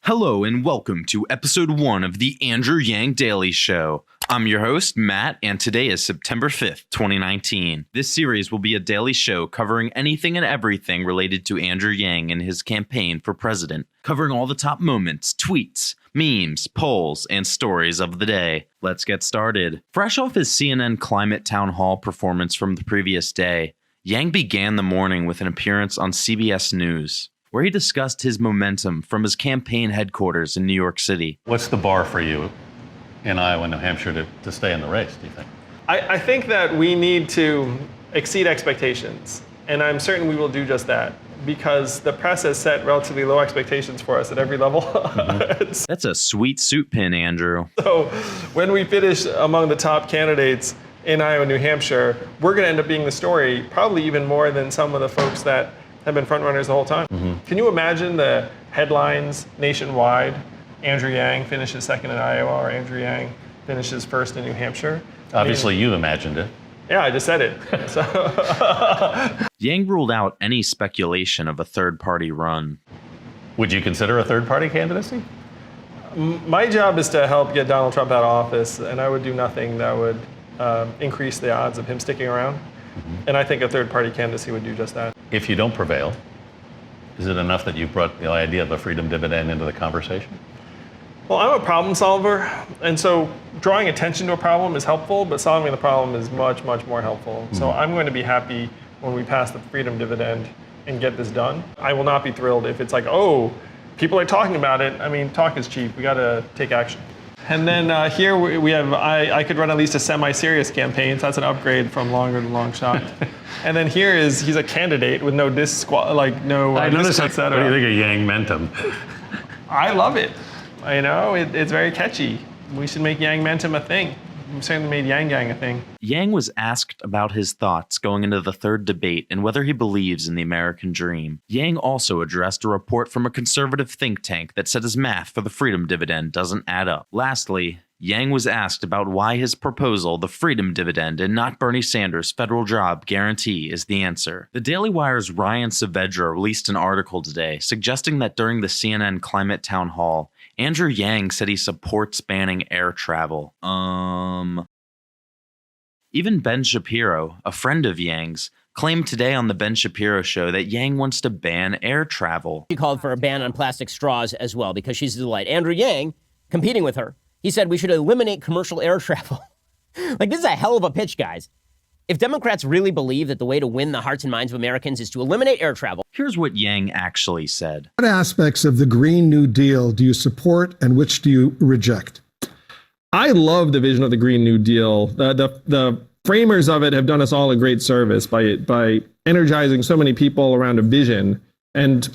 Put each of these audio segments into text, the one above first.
Hello and welcome to episode 1 of the Andrew Yang Daily Show. I'm your host, Matt, and today is September 5th, 2019. This series will be a daily show covering anything and everything related to Andrew Yang and his campaign for president, covering all the top moments, tweets, memes, polls, and stories of the day. Let's get started. Fresh off his CNN climate town hall performance from the previous day, Yang began the morning with an appearance on CBS News, where he discussed his momentum from his campaign headquarters in New York City. What's the bar for you in Iowa and New Hampshire to stay in the race, do you think? I think that we need to exceed expectations, and I'm certain we will do just that, because the press has set relatively low expectations for us at every level. That's a sweet suit pin, Andrew. So when we finish among the top candidates in Iowa and New Hampshire, we're going to end up being the story, probably even more than some of the folks that have been frontrunners the whole time. Can you imagine the headlines nationwide? Andrew Yang finishes second in Iowa, or Andrew Yang finishes first in New Hampshire. Obviously, you imagined it. Yeah, I just said it. So Yang ruled out any speculation of a third-party run. Would you consider a third-party candidacy? My job is to help get Donald Trump out of office, and I would do nothing that would increase the odds of him sticking around. And I think a third-party candidacy would do just that. If you don't prevail, is it enough that you brought the idea of a freedom dividend into the conversation? Well, I'm a problem solver, and so drawing attention to a problem is helpful, but solving the problem is much, much more helpful. So I'm going to be happy when we pass the freedom dividend and get this done. I will not be thrilled if it's like, oh, people are talking about it. I mean, talk is cheap. We got to take action. And then here we have, I could run at least a semi-serious campaign, so that's an upgrade from longer to long shot. And then here he's a candidate with no I noticed that. What do you think of Yang Mentum? I love it. You know, it's very catchy. We should make Yang Mentum a thing. We certainly made Yang Gang a thing. Yang was asked about his thoughts going into the third debate and whether he believes in the American dream. Yang also addressed a report from a conservative think tank that said his math for the freedom dividend doesn't add up. Lastly, Yang was asked about why his proposal, the freedom dividend, and not Bernie Sanders' federal job guarantee, is the answer. The DailyWire's Ryan Saavedra released an article today suggesting that during the CNN climate town hall, Andrew Yang said he supports banning air travel. Even Ben Shapiro, a friend of Yang's, claimed today on the Ben Shapiro show that Yang wants to ban air travel. She called for a ban on plastic straws as well because she's a delight. Andrew Yang, competing with her, he said we should eliminate commercial air travel. Like, this is a hell of a pitch, guys. If Democrats really believe that the way to win the hearts and minds of Americans is to eliminate air travel. Here's what Yang actually said. What aspects of the Green New Deal do you support and which do you reject? I love the vision of the Green New Deal. The framers of it have done us all a great service by energizing so many people around a vision. And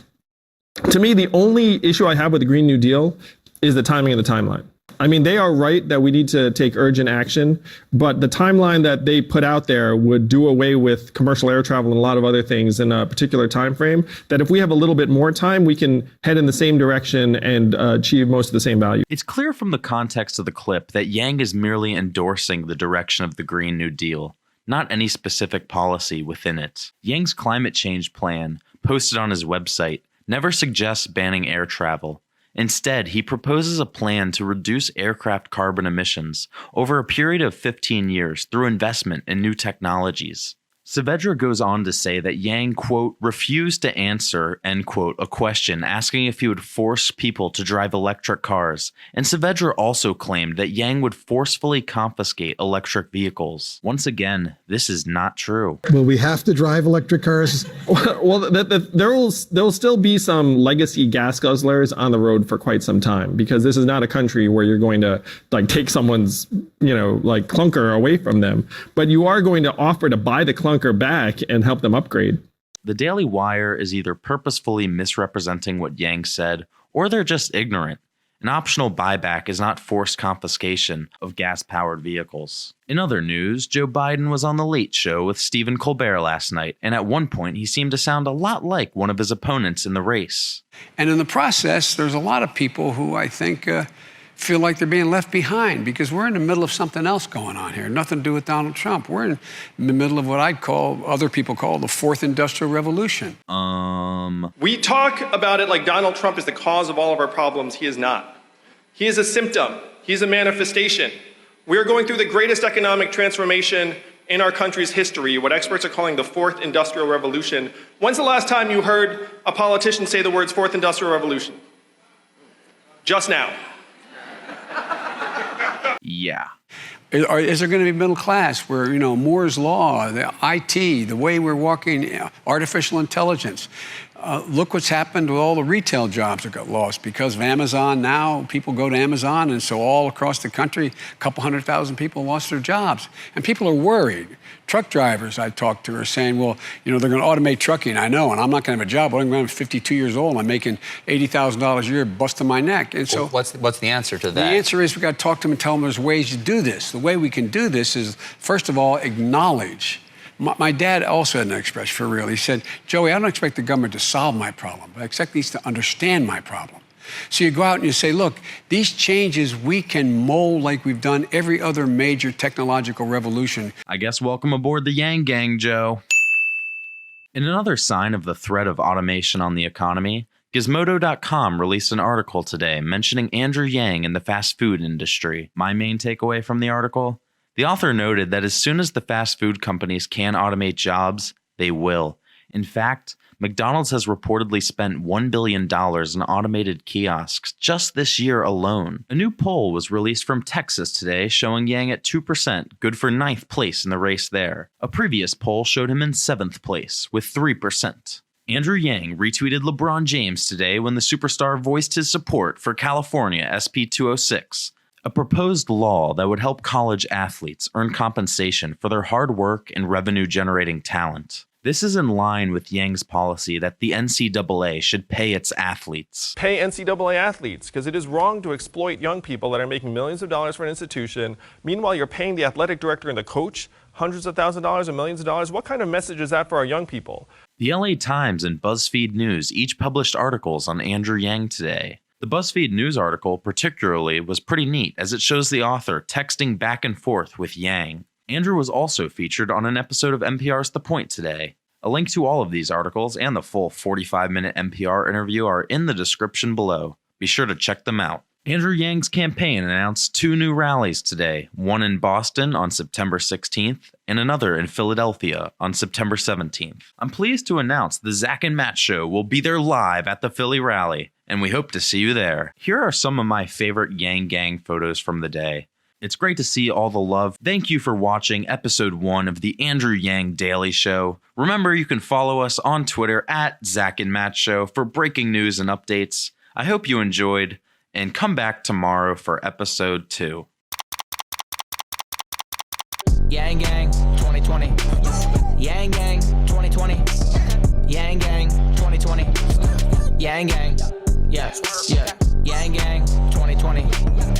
to me, the only issue I have with the Green New Deal is the timing and the timeline. I mean, they are right that we need to take urgent action, but the timeline that they put out there would do away with commercial air travel and a lot of other things in a particular time frame, that if we have a little bit more time, we can head in the same direction and achieve most of the same value. It's clear from the context of the clip that Yang is merely endorsing the direction of the Green New Deal, not any specific policy within it. Yang's climate change plan, posted on his website, never suggests banning air travel. Instead, he proposes a plan to reduce aircraft carbon emissions over a period of 15 years through investment in new technologies. Saavedra goes on to say that Yang, quote, refused to answer, end quote, a question asking if he would force people to drive electric cars, and Saavedra also claimed that Yang would forcefully confiscate electric vehicles. Once again, this is not true. Will we have to drive electric cars? Well, there will still be some legacy gas guzzlers on the road for quite some time, because this is not a country where you're going to take someone's, clunker away from them, but you are going to offer to buy the clunker back and help them upgrade. The Daily Wire is either purposefully misrepresenting what Yang said, or they're just ignorant. An optional buyback is not forced confiscation of gas-powered vehicles. In other news, Joe Biden was on The Late Show with Stephen Colbert last night, and at one point he seemed to sound a lot like one of his opponents in the race. And in the process, there's a lot of people who I think feel like they're being left behind because we're in the middle of something else going on here. Nothing to do with Donald Trump. We're in the middle of what I'd call, other people call, the fourth industrial revolution. We talk about it like Donald Trump is the cause of all of our problems. He is not. He is a symptom. He's a manifestation. We are going through the greatest economic transformation in our country's history, what experts are calling the fourth industrial revolution. When's the last time you heard a politician say the words fourth industrial revolution? Just now. Yeah. Is there going to be middle class where, Moore's Law, the IT, the way we're walking, artificial intelligence? Look what's happened with all the retail jobs that got lost because of Amazon. Now people go to Amazon, and so all across the country, a couple 100,000 people lost their jobs. And people are worried. Truck drivers I talked to are saying, well, they're going to automate trucking. I know, and I'm not going to have a job. I'm 52 years old. I'm making $80,000 a year, busting my neck. And so what's the answer to that? The answer is we got to talk to them and tell them there's ways to do this. The way we can do this is, first of all, acknowledge. My dad also had an expression for real. He said, Joey, I don't expect the government to solve my problem, but I expect these to understand my problem. So you go out and you say, look, these changes we can mold like we've done every other major technological revolution. I guess welcome aboard the Yang Gang, Joe. In another sign of the threat of automation on the economy, Gizmodo.com released an article today mentioning Andrew Yang and the fast food industry. My main takeaway from the article? The author noted that as soon as the fast food companies can automate jobs, they will. In fact, McDonald's has reportedly spent $1 billion in automated kiosks just this year alone. A new poll was released from Texas today showing Yang at 2%, good for 9th place in the race there. A previous poll showed him in 7th place, with 3%. Andrew Yang retweeted LeBron James today when the superstar voiced his support for California SB 206. A proposed law that would help college athletes earn compensation for their hard work and revenue-generating talent. This is in line with Yang's policy that the NCAA should pay its athletes. Pay NCAA athletes, because it is wrong to exploit young people that are making millions of dollars for an institution. Meanwhile, you're paying the athletic director and the coach hundreds of thousands of dollars and millions of dollars. What kind of message is that for our young people? The LA Times and BuzzFeed News each published articles on Andrew Yang today. The BuzzFeed News article particularly was pretty neat as it shows the author texting back and forth with Yang. Andrew was also featured on an episode of NPR's The Point today. A link to all of these articles and the full 45-minute NPR interview are in the description below. Be sure to check them out. Andrew Yang's campaign announced 2 new rallies today, one in Boston on September 16th and another in Philadelphia on September 17th. I'm pleased to announce the Zach and Matt Show will be there live at the Philly rally, and we hope to see you there. Here are some of my favorite Yang Gang photos from the day. It's great to see all the love. Thank you for watching episode 1 of the Andrew Yang Daily Show. Remember, you can follow us on Twitter at Zach and Matt Show for breaking news and updates. I hope you enjoyed, and come back tomorrow for episode 2. Yang Gang 2020. Yang Gang 2020. Yang Gang 2020. Yang Gang. Yeah. Yang Gang 2020.